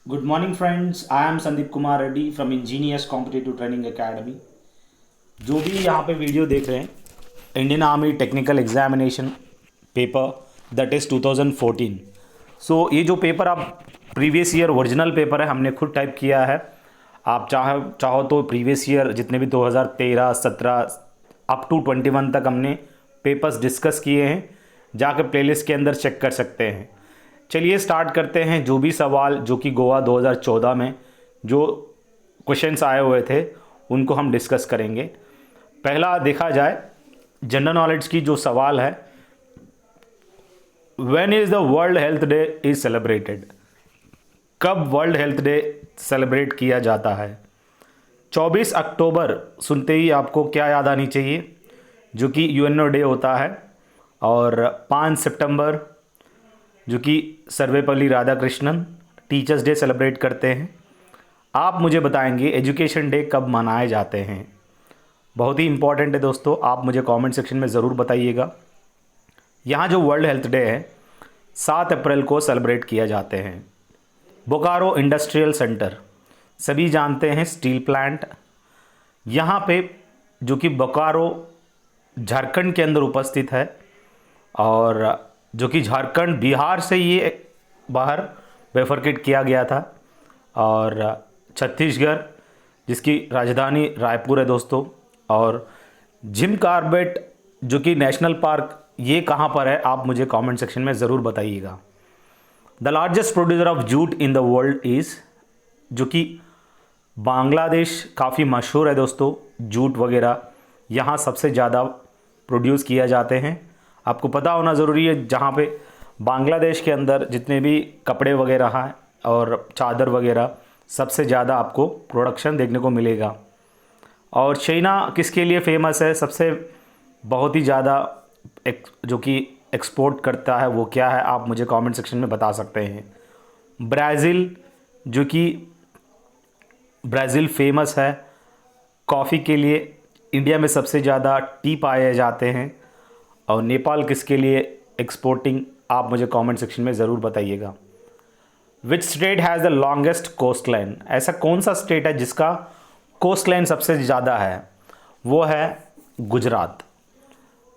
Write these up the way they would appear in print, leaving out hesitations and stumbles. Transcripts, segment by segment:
Good morning, friends. I am Sandeep Kumar Reddy from Ingenious Competitive Training Academy. जो भी यहाँ पे video देख रहे हैं, Indian army technical examination paper that is 2014। ये जो पेपर आप प्रीवियस ईयर ओरिजिनल पेपर है, हमने खुद टाइप किया है। आप चाहो तो प्रीवियस ईयर जितने भी 2013, 17 अप टू 21 तक हमने पेपर्स डिस्कस किए हैं, जाकर प्लेलिस्ट के अंदर चेक कर सकते हैं। चलिए स्टार्ट करते हैं। जो भी सवाल जो कि गोवा 2014 में जो क्वेश्चंस आए हुए थे उनको हम डिस्कस करेंगे। पहला देखा जाए जनरल नॉलेज की जो सवाल है, when is the world health day is celebrated. कब वर्ल्ड हेल्थ डे सेलिब्रेट किया जाता है? 24 अक्टूबर सुनते ही आपको क्या याद आनी चाहिए, जो कि यूएनओ डे होता है। और 5 सितंबर जो कि Sarvepalli Radhakrishnan teachers day celebrate करते हैं। आप मुझे बताएंगे एजुकेशन डे कब मनाए जाते हैं। बहुत ही इंपॉर्टेंट है दोस्तों, आप मुझे कमेंट सेक्शन में ज़रूर बताइएगा। यहाँ जो वर्ल्ड हेल्थ डे है 7 अप्रैल को सेलिब्रेट किया जाते हैं। बोकारो इंडस्ट्रियल सेंटर सभी जानते हैं, स्टील प्लांट। यहाँ पे जो कि बोकारो झारखंड के अंदर उपस्थित है, और जो कि झारखंड बिहार से ये बाहर बेफरकेट किया गया था। और छत्तीसगढ़ जिसकी राजधानी रायपुर है दोस्तों। और जिम कार्बेट जो कि नेशनल पार्क, ये कहाँ पर है आप मुझे कमेंट सेक्शन में ज़रूर बताइएगा। The largest producer of jute in the world is, जो कि बांग्लादेश काफ़ी मशहूर है दोस्तों। जूट वगैरह यहाँ सबसे ज़्यादा प्रोड्यूस किया जाते हैं। आपको पता होना ज़रूरी है, जहाँ पे बांग्लादेश के अंदर जितने भी कपड़े वगैरह हैं और चादर वगैरह सबसे ज़्यादा आपको प्रोडक्शन देखने को मिलेगा। और चाइना किसके लिए फेमस है? सबसे बहुत ही ज़्यादा जो कि एक्सपोर्ट करता है वो क्या है, आप मुझे कमेंट सेक्शन में बता सकते हैं। ब्राज़ील, जो कि ब्राज़ील फेमस है कॉफ़ी के लिए। इंडिया में सबसे ज़्यादा टी पाए जाते हैं। और नेपाल किसके लिए एक्सपोर्टिंग, आप मुझे कमेंट सेक्शन में ज़रूर बताइएगा। Which state has the longest coast line? ऐसा कौन सा स्टेट है जिसका कोस्ट लाइन सबसे ज़्यादा है? वो है गुजरात।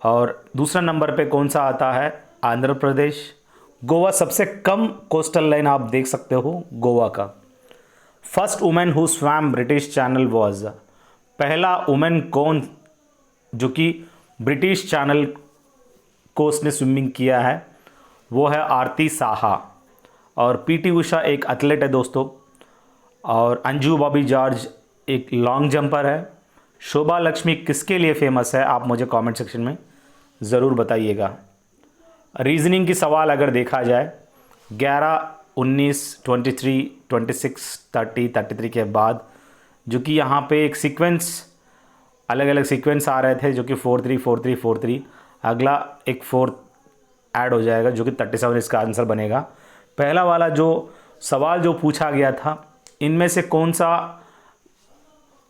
और दूसरा नंबर पे कौन सा आता है? आंध्र प्रदेश। गोवा सबसे कम कोस्टल लाइन आप देख सकते हो गोवा का। First women who swum British channel was, पहला वुमेन कौन जो कि ब्रिटिश चैनल को उसने स्विमिंग किया है? वो है आरती साहा। और पीटी उषा एक एथलीट है दोस्तों। और अंजू बॉबी जॉर्ज एक लॉन्ग जंपर है। शोभा लक्ष्मी किसके लिए फेमस है, आप मुझे कमेंट सेक्शन में ज़रूर बताइएगा। रीजनिंग की सवाल अगर देखा जाए 11, 19, 23, 26, 30, 33 के बाद जो कि यहाँ पे एक सीक्वेंस, अलग अलग सीक्वेंस आ रहे थे, जो कि 4 3 4 3 4 3, अगला एक 4 ऐड हो जाएगा जो कि 37 इसका आंसर बनेगा। पहला वाला जो सवाल जो पूछा गया था, इनमें से कौन सा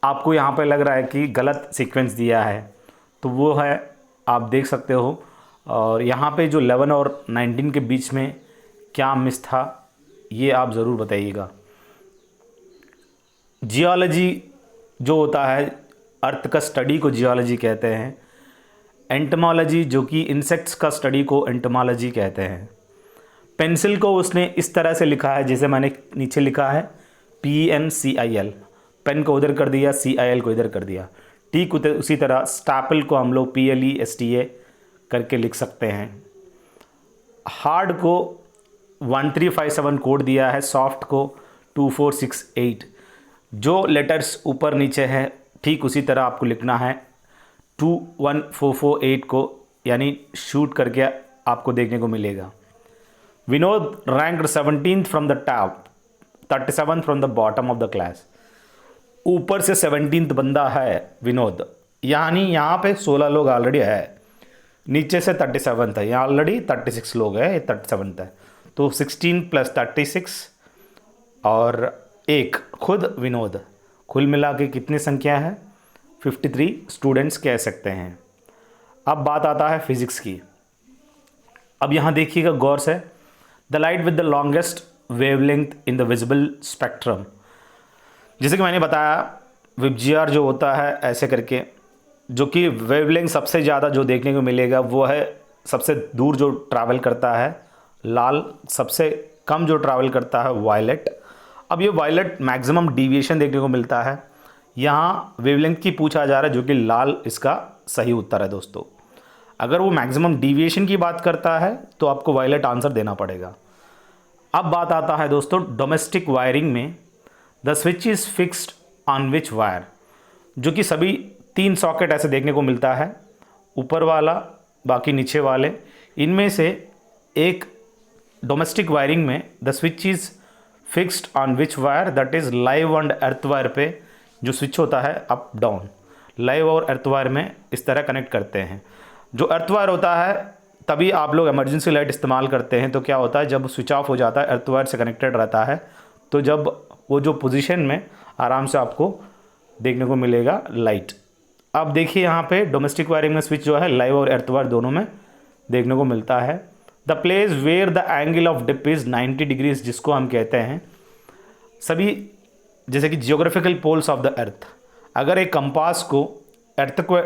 आपको यहाँ पे लग रहा है कि गलत सीक्वेंस दिया है? तो वो है, आप देख सकते हो। और यहाँ पे जो 11 और 19 के बीच में क्या मिस था, ये आप ज़रूर बताइएगा। जियोलॉजी जो होता है, अर्थ का स्टडी को जियोलॉजी कहते हैं। एंटमोलॉजी जो कि इंसेक्ट्स का स्टडी को एंटमोलॉजी कहते हैं। पेंसिल को उसने इस तरह से लिखा है जैसे मैंने नीचे लिखा है PNCIL, पेन को उधर कर दिया, CIL को इधर कर दिया। ठीक उसी तरह स्टैपल को हम लोग PLESTA करके लिख सकते हैं। हार्ड को 1357 कोड दिया है, सॉफ्ट को 2468। जो लेटर्स ऊपर नीचे हैं ठीक उसी तरह आपको लिखना है। 21448 को यानी शूट करके आपको देखने को मिलेगा। Vinod ranked 17th from the top, 37th from the bottom of the class. ऊपर से 17th बंदा है विनोद, यानी यहाँ पे 16 लोग ऑलरेडी है। नीचे से 37th है, यहाँ ऑलरेडी 36 लोग हैं, ये 37th है। तो 16 + 36 और एक खुद विनोद, कुल मिला के कितनी संख्या है? 53 स्टूडेंट्स कह सकते हैं। अब बात आता है फिजिक्स की। अब यहाँ देखिएगा गौर से। The light with the longest wavelength in the visible spectrum. जैसे कि मैंने बताया विबजीआर जो होता है ऐसे करके, जो कि वेवलेंथ सबसे ज़्यादा जो देखने को मिलेगा वो है सबसे दूर जो ट्रैवल करता है लाल, सबसे कम जो ट्रैवल करता है वायलेट। अब ये वायलेट मैक्सिमम डिविएशन देखने को मिलता है, यहाँ वेवलेंथ की पूछा जा रहा है जो कि लाल इसका सही उत्तर है दोस्तों। अगर वो मैक्सिमम डिविएशन की बात करता है तो आपको वायलेट आंसर देना पड़ेगा। अब बात आता है दोस्तों डोमेस्टिक वायरिंग में, the switch is fixed on which wire, जो कि सभी 3 सॉकेट ऐसे देखने को मिलता है, ऊपर वाला बाकी नीचे वाले। इनमें से एक डोमेस्टिक वायरिंग में the switch is fixed on which wire, that is live and earth wire पे जो स्विच होता है अप डाउन, लाइव और अर्थ वायर में इस तरह कनेक्ट करते हैं। जो अर्थ वायर होता है तभी आप लोग इमरजेंसी लाइट इस्तेमाल करते हैं, तो क्या होता है जब स्विच ऑफ हो जाता है अर्थ वायर से कनेक्टेड रहता है, तो जब वो जो पोजीशन में आराम से आपको देखने को मिलेगा लाइट। अब देखिए यहाँ पे डोमेस्टिक वायरिंग में स्विच जो है लाइव और अर्थ वायर दोनों में देखने को मिलता है। The place where the angle of dip is 90 degrees, जिसको हम कहते हैं सभी जैसे कि geographical poles of the earth. अगर एक कंपास को अर्थ को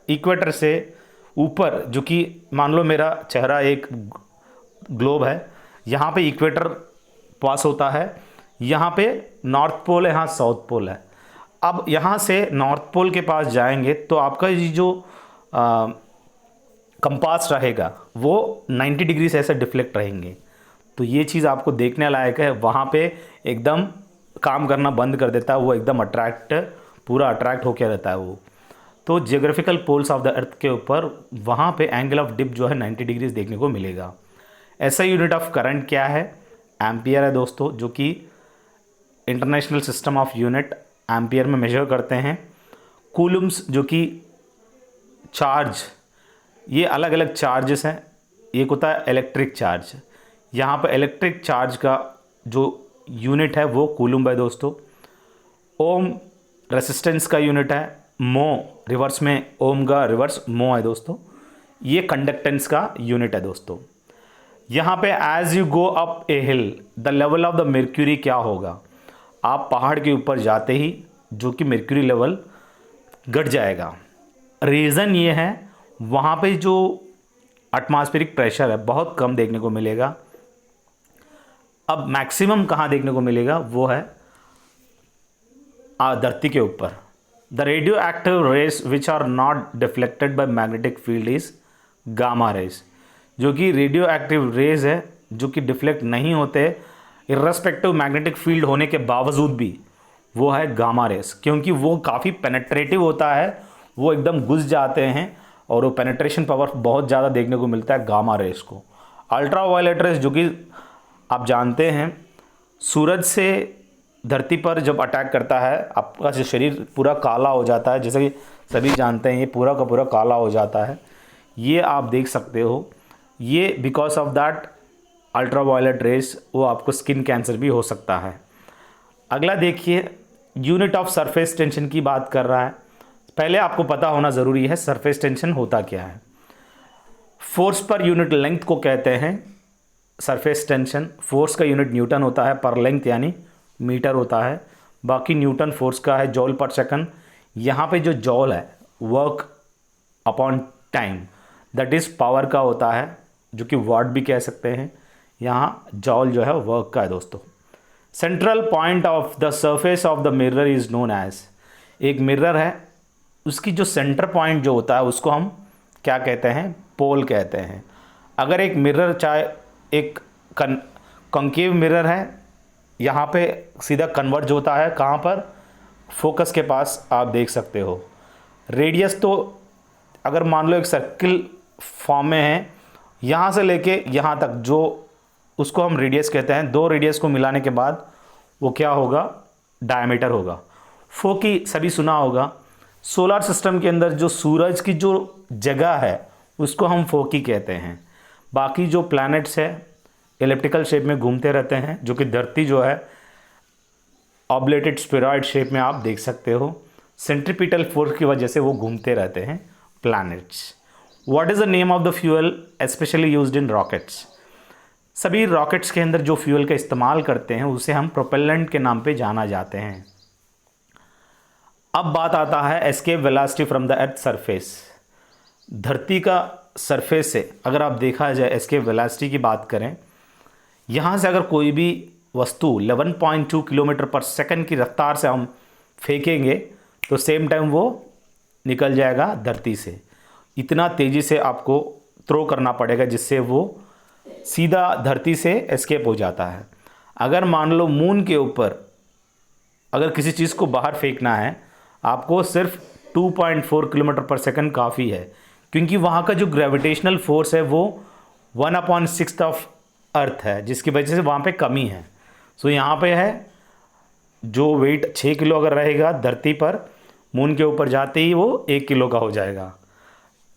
इक्वेटर से ऊपर, जो कि मान लो मेरा चेहरा एक ग्लोब है, यहाँ पे इक्वेटर पास होता है, यहाँ पे नॉर्थ पोल है, यहाँ साउथ पोल है। अब यहाँ से नॉर्थ पोल के पास जाएंगे तो आपका ये जो कंपास रहेगा वो 90 डिग्री से ऐसे डिफ्लेक्ट रहेंगे। तो ये चीज़ आपको देखने लायक है, वहाँ पे एकदम काम करना बंद कर देता है, वो एकदम पूरा अट्रैक्ट होकर रहता है वो। तो geographical poles of the earth के ऊपर वहाँ पे एंगल ऑफ डिप जो है 90 डिग्रीज देखने को मिलेगा। ऐसा यूनिट ऑफ करंट क्या है? एम्पियर है दोस्तों, जो कि international system of unit ampere में मेजर करते हैं। कूलम्स जो कि चार्ज, ये अलग अलग चार्जेस हैं। एक होता है इलेक्ट्रिक चार्ज, यहाँ पर इलेक्ट्रिक चार्ज का जो यूनिट है वो कूलम है दोस्तों। ओम रेसिस्टेंस का यूनिट है, मो रिवर्स में ओम का रिवर्स मो है दोस्तों। ये कंडक्टेंस का यूनिट है दोस्तों। यहाँ पे as you go up a hill the level of the mercury क्या होगा? आप पहाड़ के ऊपर जाते ही जो कि मर्क्यूरी लेवल घट जाएगा। रीज़न ये है वहाँ पे जो एटमॉस्फेरिक प्रेशर है बहुत कम देखने को मिलेगा। अब मैक्सिमम कहाँ देखने को मिलेगा? वो है धरती के ऊपर। The radio active rays which are not deflected by magnetic field is gamma rays, जो कि रेडियो एक्टिव रेज है जो कि डिफ्लेक्ट नहीं होते इर्रेस्पेक्टिव मैग्नेटिक फील्ड होने के बावजूद भी, वो है गामा रेस। क्योंकि वो काफ़ी पेनेट्रेटिव होता है, वो एकदम घुस जाते हैं और वो पेनेट्रेशन पावर बहुत ज़्यादा देखने को मिलता है गामा रेस को। अल्ट्रा वायलेट रेस जो कि आप जानते हैं सूरज से धरती पर जब अटैक करता है आपका जो शरीर पूरा काला हो जाता है, जैसे कि सभी जानते हैं ये पूरा का पूरा काला हो जाता है, ये आप देख सकते हो। ये because of that ultra violet rays वो आपको स्किन कैंसर भी हो सकता है। अगला देखिए यूनिट ऑफ सरफेस टेंशन की बात कर रहा है। पहले आपको पता होना ज़रूरी है सरफेस टेंशन होता क्या है। फोर्स पर यूनिट लेंथ को कहते हैं सरफेस टेंशन। फोर्स का यूनिट न्यूटन होता है, पर लेंथ यानी मीटर होता है। बाकी न्यूटन फोर्स का है जॉल पर सेकंड। यहाँ पे जो जॉल है work upon time, that is power का होता है, जो कि वाट भी कह सकते हैं। यहाँ जॉल जो है वर्क का है दोस्तों। Central point of the surface of the mirror is known as, एक मिरर है उसकी जो सेंटर पॉइंट जो होता है उसको हम क्या कहते हैं? पोल कहते हैं। अगर एक मिरर चाहे एक कॉन्केव मिरर है, यहाँ पे सीधा कन्वर्ज होता है कहाँ पर? फोकस के पास आप देख सकते हो। रेडियस तो अगर मान लो एक सर्किल फॉर्म में है, यहाँ से लेके यहाँ तक जो उसको हम रेडियस कहते हैं। 2 रेडियस को मिलाने के बाद वो क्या होगा? डायमीटर होगा। फोकी सभी सुना होगा। सोलर सिस्टम के अंदर जो सूरज की जो जगह है उसको हम फोकी कहते हैं। बाकी जो प्लैनेट्स है एलिप्टिकल शेप में घूमते रहते हैं, जो कि धरती जो है ऑब्लेटेड स्फेरॉइड शेप में आप देख सकते हो। सेंट्रीपिटल फोर्स की वजह से वो घूमते रहते हैं planets. What is the name of the fuel specially used in rockets? सभी रॉकेट्स के अंदर जो फ्यूल का इस्तेमाल करते हैं उसे हम प्रोपेलेंट के नाम पे जाना जाते हैं। अब बात आता है escape velocity from the earth surface. धरती का सरफेस से अगर आप देखा जाए एस्केप वेलोसिटी की बात करें, यहाँ से अगर कोई भी वस्तु 11.2 किलोमीटर पर सेकंड की रफ्तार से हम फेंकेंगे तो सेम टाइम वो निकल जाएगा धरती से। इतना तेज़ी से आपको थ्रो करना पड़ेगा जिससे वो सीधा धरती से एस्केप हो जाता है। अगर मान लो मून के ऊपर अगर किसी चीज़ को बाहर फेंकना है, आपको सिर्फ 2.4 किलोमीटर पर सेकंड काफ़ी है, क्योंकि वहाँ का जो ग्रेविटेशनल फोर्स है वो 1/6 ऑफ अर्थ है, जिसकी वजह से वहाँ पे कमी है। सो यहाँ पे है जो वेट 6 किलो अगर रहेगा धरती पर, मून के ऊपर जाते ही वो 1 किलो का हो जाएगा।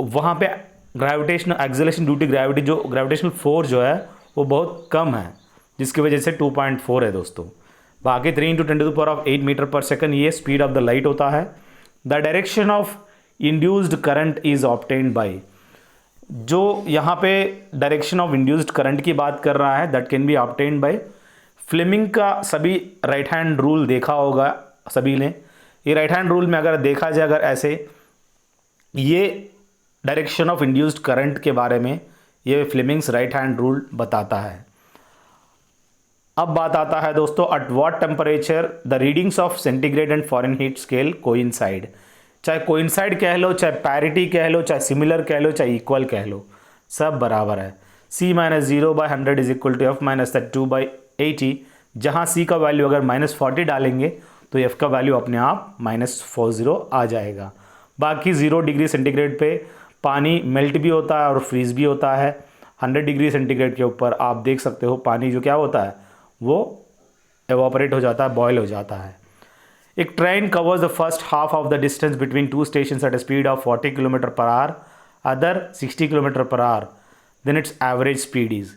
वहाँ पे gravitational acceleration due to gravity, जो ग्रेविटेशनल फोर्स जो है वो बहुत कम है, जिसकी वजह से 2.4 है दोस्तों। बाकी 3 × 10⁸ मीटर पर सेकंड ये स्पीड ऑफ द लाइट होता है। The direction of induced current is obtained by, जो यहाँ पे डायरेक्शन ऑफ इंड्यूस्ड करंट की बात कर रहा है, that can be obtained by Fleming का सभी राइट हैंड रूल देखा होगा सभी ने। ये राइट हैंड रूल में अगर देखा जाए, अगर ऐसे ये डायरेक्शन ऑफ इंड्यूस्ड करंट के बारे में ये फ्लेमिंग्स राइट हैंड रूल बताता है। अब बात आता है दोस्तों, at what temperature the readings of centigrade and foreign heat scale coincide. चाहे कोइंसाइड कह लो, चाहे पैरिटी कह लो, चाहे सिमिलर कह लो, चाहे इक्वल कह लो, सब बराबर है। C - 0/100 is equal to F - 2/80। जहाँ C का वैल्यू अगर -40 डालेंगे तो F का वैल्यू अपने आप -40 आ जाएगा। बाकी 0 डिग्री सेंटीग्रेड पे पानी मेल्ट भी होता है और फ्रीज भी होता है। 100 डिग्री सेंटीग्रेड के ऊपर आप देख सकते हो पानी जो क्या होता है वो एवापोरेट हो जाता है, बॉयल हो जाता है। एक train covers the first half of the distance between two station at a speed of 40 kilometer per hour, other 60 kilometer per hour, then its average speed is.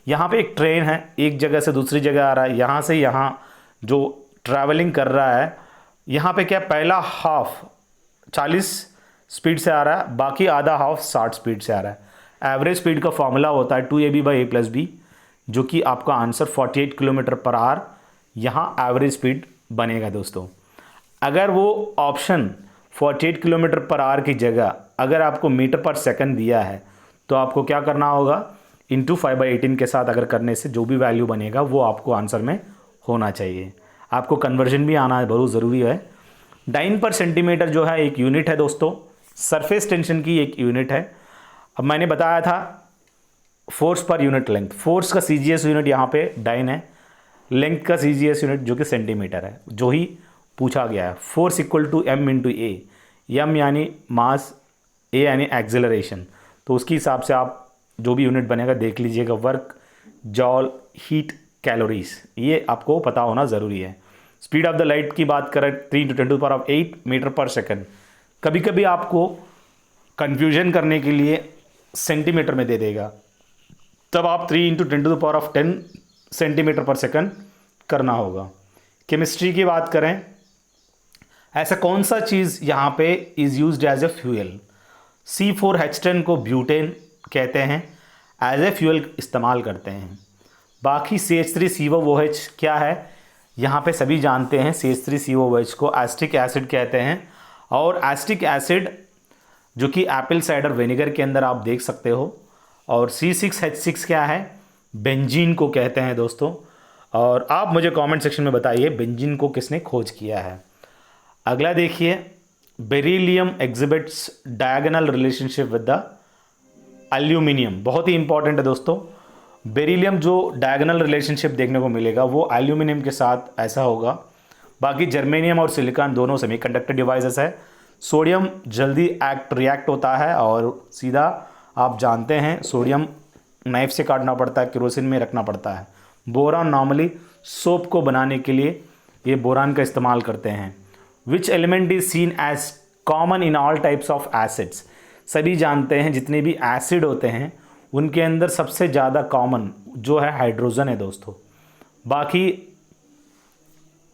यहाँ पे एक ट्रेन है, एक जगह से दूसरी जगह आ रहा है, यहाँ से यहाँ जो ट्रैवलिंग कर रहा है, यहाँ पे क्या पहला हाफ 40 स्पीड से आ रहा है, बाकी आधा हाफ 60 स्पीड से आ रहा है। एवरेज स्पीड का फॉर्मूला होता है 2ab/a+b, जो कि आपका आंसर 48 किलोमीटर पर आवर यहाँ एवरेज स्पीड बनेगा दोस्तों। अगर वो ऑप्शन 48 किलोमीटर पर आवर की जगह अगर आपको मीटर पर सेकंड दिया है तो आपको क्या करना होगा, इंटू 5/18 के साथ अगर करने से जो भी वैल्यू बनेगा वो आपको आंसर में होना चाहिए। आपको कन्वर्जन भी आना है, बहुत ज़रूरी है। डाइन पर सेंटीमीटर जो है एक यूनिट है दोस्तों, सरफेस टेंशन की एक यूनिट है। अब मैंने बताया था force per unit length, force का CGS यूनिट यहाँ पे डाइन है, लेंथ का CGS यूनिट जो कि सेंटीमीटर है, जो ही पूछा गया है। Force equal to M × A, M यानी मास, A यानी एक्सेलरेशन, तो उसके हिसाब से आप जो भी यूनिट बनेगा देख लीजिएगा। वर्क, जॉल, हीट, कैलोरीज, ये आपको पता होना ज़रूरी है। स्पीड ऑफ द लाइट की बात करें 3 × 10⁸ मीटर पर सेकंड। कभी कभी आपको कंफ्यूजन करने के लिए सेंटीमीटर में दे देगा, तब आप 3 × 10⁻10 सेंटीमीटर पर सेकंड करना होगा। केमिस्ट्री की बात करें, ऐसा कौन सा चीज़ यहाँ पे is used as a fuel. C4H10 को ब्यूटेन कहते हैं, एज ए फ्यूल इस्तेमाल करते हैं। बाकी CH3COOH क्या है, यहाँ पे सभी जानते हैं CH3COOH को एसिटिक एसिड कहते हैं। और एसिटिक एसिड जो कि एप्पल साइडर विनेगर के अंदर आप देख सकते हो। और C6H6 क्या है, बेंजीन को कहते हैं दोस्तों। और आप मुझे कमेंट सेक्शन में बताइए बेंजीन को किसने खोज किया है। अगला देखिए, beryllium exhibits diagonal relationship with the aluminium, बहुत ही इंपॉर्टेंट है दोस्तों। बेरिलियम जो डायगोनल रिलेशनशिप देखने को मिलेगा वो एल्यूमिनियम के साथ ऐसा होगा। बाकी जर्मेनियम और सिलिकॉन दोनों सेमीकंडक्टर डिवाइसेस है। सोडियम जल्दी रिएक्ट होता है और सीधा आप जानते हैं सोडियम नाइफ से काटना पड़ता है, केरोसिन में रखना पड़ता है। बोरान नॉर्मली सोप को बनाने के लिए ये बोरान का इस्तेमाल करते हैं। Which element is seen as common in all types of acids, सभी जानते हैं जितने भी एसिड होते हैं उनके अंदर सबसे ज़्यादा कॉमन जो है हाइड्रोजन है दोस्तों। बाकी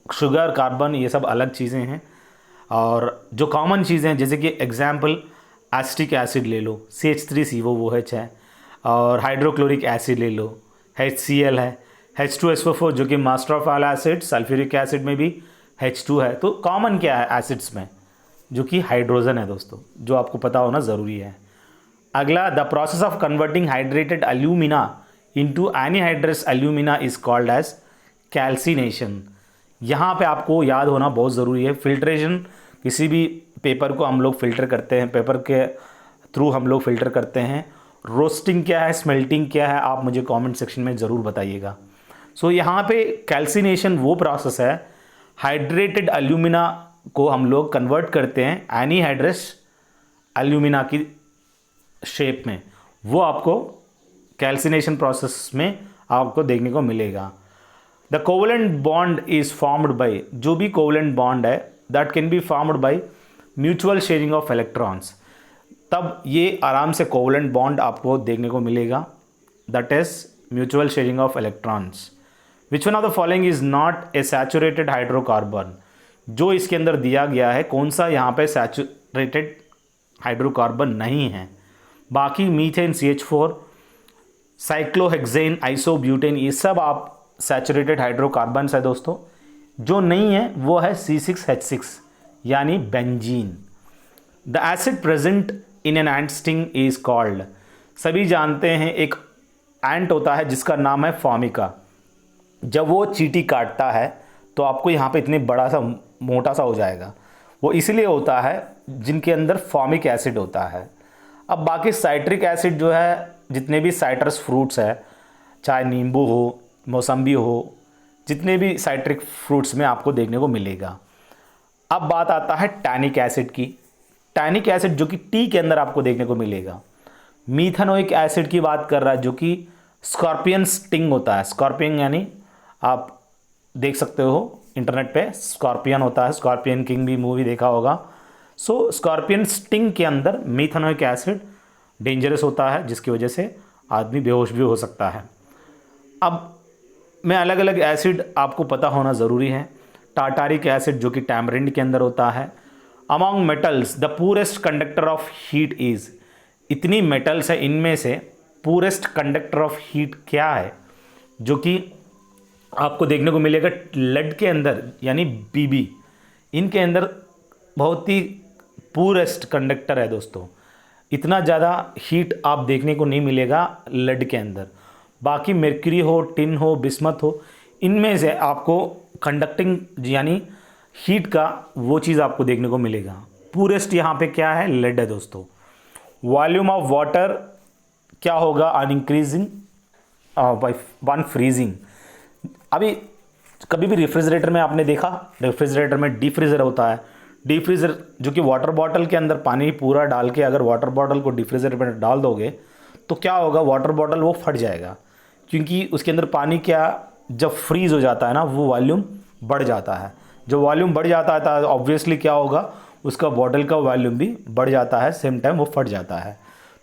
शुगर, कार्बन, ये सब अलग चीज़ें हैं। और जो कॉमन चीज़ें हैं जैसे कि एग्जाम्पल एसिटिक एसिड ले लो, CH3COOH है। और हाइड्रोक्लोरिक एसिड ले लो, HCl है, H2SO4 जो कि master of all acid, sulphuric acid में भी H2 है। तो कॉमन क्या है एसिड्स में, जो कि हाइड्रोजन है दोस्तों, जो आपको पता होना ज़रूरी है। अगला, the process of converting hydrated alumina into anhydrous alumina is called as calcination. यहाँ पे आपको याद होना बहुत ज़रूरी है। फिल्ट्रेशन, किसी भी पेपर को हम लोग फ़िल्टर करते हैं, पेपर के थ्रू हम लोग फ़िल्टर करते हैं। रोस्टिंग क्या है, स्मेल्टिंग क्या है, आप मुझे कमेंट सेक्शन में ज़रूर बताइएगा। सो यहाँ पे कैल्सिनेशन वो प्रोसेस है, हाइड्रेटेड एल्यूमिना को हम लोग कन्वर्ट करते हैं एनीहाइड्रस एल्यूमिना की शेप में, वो आपको कैल्सिनेशन प्रोसेस में आपको देखने को मिलेगा। The covalent bond is formed by, जो भी कोवलेंट बॉन्ड है that can be formed by mutual sharing of electrons, तब ये आराम से कोवलेंट बॉन्ड आपको देखने को मिलेगा, that is mutual sharing of electrons. Which one of the following is not a saturated hydrocarbon, जो इसके अंदर दिया गया है कौन सा यहाँ पे सैचुरेटेड हाइड्रोकार्बन नहीं है। बाकी मीथेन, CH4, साइक्लोहेक्सेन, आइसोब्यूटेन, ये सब आप सैचुरेटेड हाइड्रोकार्बन्स है दोस्तों। जो नहीं है वो है C6H6 यानी benzene. The acid present in an ant sting is called, सभी जानते हैं एक एंट होता है जिसका नाम है फॉर्मिका। जब वो चींटी काटता है तो आपको यहाँ पे इतने बड़ा सा मोटा सा हो जाएगा, वो इसलिए होता है जिनके अंदर फॉर्मिक एसिड होता है। अब बाकी साइट्रिक एसिड जो है, जितने भी साइट्रस फ्रूट्स है, चाहे नींबू हो, मौसम्बी हो, जितने भी साइट्रिक फ्रूट्स में आपको देखने को मिलेगा। अब बात आता है टैनिक एसिड की। टैनिक एसिड जो कि टी के अंदर आपको देखने को मिलेगा। मीथेनोइक एसिड की बात कर रहा है, जो कि स्कॉर्पियन स्टिंग होता है। स्कॉर्पियन यानी आप देख सकते हो इंटरनेट पे, स्कॉर्पियन होता है, स्कॉर्पियन किंग भी मूवी देखा होगा। सो स्कॉर्पियन स्टिंग के अंदर मीथेनोइक एसिड डेंजरस होता है, जिसकी वजह से आदमी बेहोश भी हो सकता है। अब मैं अलग अलग एसिड आपको पता होना ज़रूरी है। टार्टारिक एसिड जो कि टैमरिंड के अंदर होता है। Among metals the purest conductor of heat is, इतनी मेटल्स है, इनमें से पूरेस्ट कंडक्टर ऑफ हीट क्या है, जो कि आपको देखने को मिलेगा लेड के अंदर यानी Bb, इनके अंदर बहुत ही पूरेस्ट कंडक्टर है दोस्तों। इतना ज़्यादा हीट आप देखने को नहीं मिलेगा लेड के अंदर। बाकी मर्क्यूरी हो, टिन हो, बिस्मथ हो, इनमें से आपको कंडक्टिंग यानी हीट का वो चीज़ आपको देखने को मिलेगा। पूरेस्ट यहाँ पे क्या है, लेड है दोस्तों। वॉल्यूम ऑफ वाटर क्या होगा on increasing by one freezing. अभी कभी भी रेफ्रिजरेटर में आपने देखा, रेफ्रिजरेटर में डीफ्रीज़र होता है। डीफ्रीज़र जो कि वाटर बॉटल के अंदर पानी पूरा डाल के अगर वाटर बॉटल को डीफ्रीज़र में डाल दोगे तो क्या होगा, वाटर बॉटल वो फट जाएगा, क्योंकि उसके अंदर पानी क्या जब फ्रीज़ हो जाता है ना, वो वॉल्यूम बढ़ जाता है। जब वॉल्यूम बढ़ जाता है तो ऑब्वियसली क्या होगा, उसका बॉटल का वॉल्यूम भी बढ़ जाता है, सेम टाइम वो फट जाता है।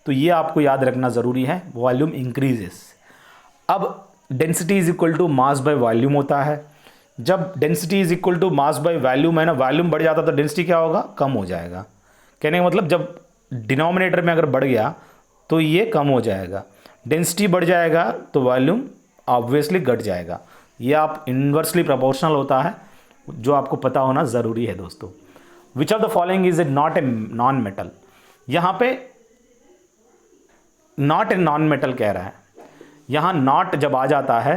तो ये आपको याद रखना ज़रूरी है, वॉल्यूम इंक्रीजेस। अब density is equal to mass by volume होता है। जब density is equal to mass by volume है ना, वॉल्यूम बढ़ जाता है तो डेंसिटी क्या होगा, कम हो जाएगा। कहने का मतलब जब डिनोमिनेटर में अगर बढ़ गया तो ये कम हो जाएगा, डेंसिटी बढ़ जाएगा तो वॉल्यूम ऑब्वियसली घट जाएगा। ये आप इन्वर्सली प्रोपोर्शनल होता है, जो आपको पता होना ज़रूरी है दोस्तों। Which of the following is a not a non metal, यहाँ पे नॉट ए नॉन मेटल कह रहा है। यहाँ नॉट जब आ जाता है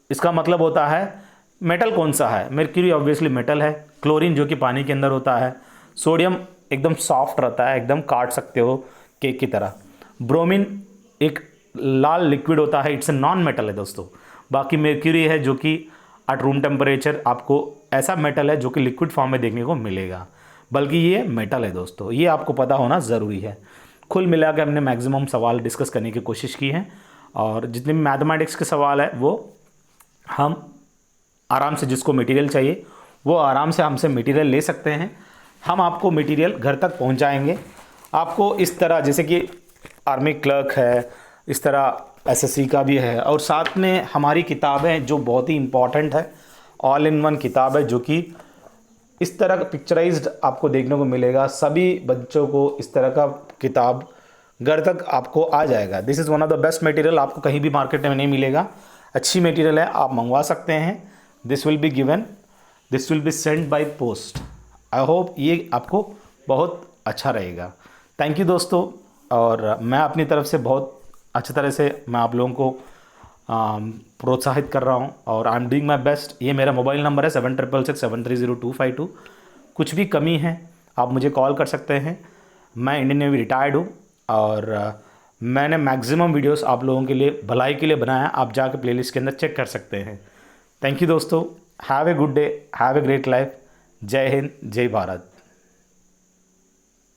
इसका मतलब होता है मेटल कौन सा है, मर्क्यूरी ऑब्वियसली मेटल है। क्लोरीन जो कि पानी के अंदर होता है। सोडियम एकदम सॉफ्ट रहता है, एकदम काट सकते हो केक की तरह। ब्रोमीन एक लाल लिक्विड होता है, इट्स ए नॉन मेटल है दोस्तों। बाकी मर्क्यूरी है जो कि एट रूम टेम्परेचर आपको ऐसा मेटल है जो कि लिक्विड फॉर्म में देखने को मिलेगा, बल्कि ये मेटल है दोस्तों। ये आपको पता होना ज़रूरी है। कुल मिला के हमने मैक्सिमम सवाल डिस्कस करने की कोशिश की है, और जितने भी मैथमेटिक्स के सवाल है वो हम आराम से, जिसको मटेरियल चाहिए वो आराम से हमसे मटेरियल ले सकते हैं। हम आपको मटेरियल घर तक पहुंचाएंगे। आपको इस तरह जैसे कि आर्मी क्लर्क है, इस तरह एसएससी का भी है, और साथ में हमारी किताबें जो बहुत ही इम्पॉर्टेंट है, ऑल इन वन किताब है, जो कि इस तरह का पिक्चराइज्ड आपको देखने को मिलेगा। सभी बच्चों को इस तरह का किताब घर तक आपको आ जाएगा। This is one of the best material, आपको कहीं भी मार्केट में नहीं मिलेगा। अच्छी मटेरियल है, आप मंगवा सकते हैं। This will be send by post. I hope ये आपको बहुत अच्छा रहेगा। थैंक यू दोस्तों। और मैं अपनी तरफ से बहुत अच्छी तरह से मैं आप लोगों को प्रोत्साहित कर रहा हूँ और I am doing my best. ये मेरा मोबाइल नंबर है 7666730252। कुछ भी कमी है आप मुझे कॉल कर सकते हैं। मैं इंडियन नेवी रिटायर्ड हूँ और मैंने मैक्सिमम वीडियोस आप लोगों के लिए भलाई के लिए बनाया। आप जाकर प्लेलिस्ट के अंदर चेक कर सकते हैं। थैंक यू दोस्तों। Have a good day, have a great life. जय हिंद, जय भारत।